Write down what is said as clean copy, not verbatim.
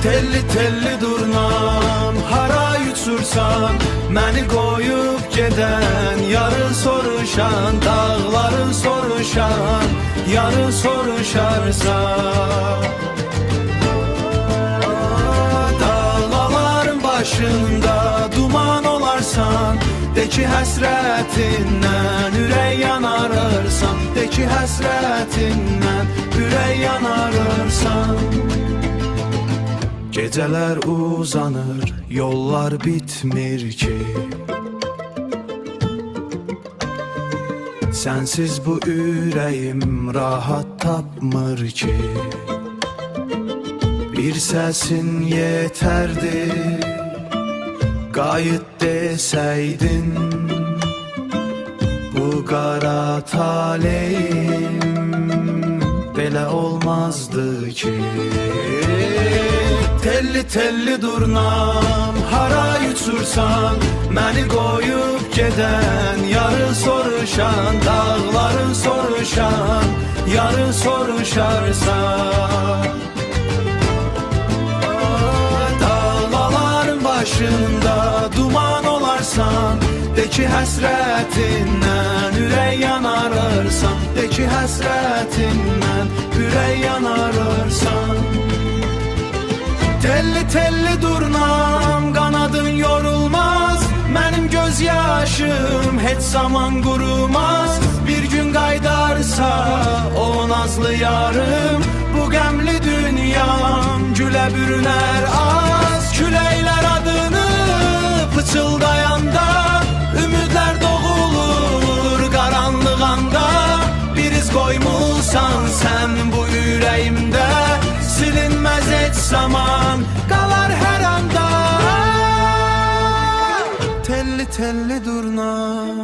Telli telli durnam, hara uçursan, məni qoyub gedən, yarı soruşan, dağları soruşan, yarı soruşarsan. Dağların başında duman olarsan, de ki həsrətindən ürək yanarırsan, de ki həsrətindən ürək yanarırsan. Gecələr uzanır, yollar bitmir ki, sənsiz bu ürəyim rahat tapmır ki. Bir səsin yetərdi, qayıt desəydin, bu qara taleyim belə olmazdı ki. Telli telli durnam, hara uçursan, məni qoyub gedən, yarı soruşan, dağları soruşan, yarı soruşarsan. Dağların başında duman olarsan, de ki həsrətindən ürək yanarırsan, de ki həsrətindən ürək yanarırsan. Telli telli durnam, qanadın yorulmaz, mənim göz yaşım heç zaman qurumaz. Bir gün qaydarsa o nazlı yarım, bu qəmli dünyam gülə bürünər az. Küləklər adını pıçıldayanda, ümidlər doğulur qaranlıq anda. Bir iz qoymusan sən bu ürəyimdə, silinməz heç zaman, qalar hər anda. Telli telli durnam.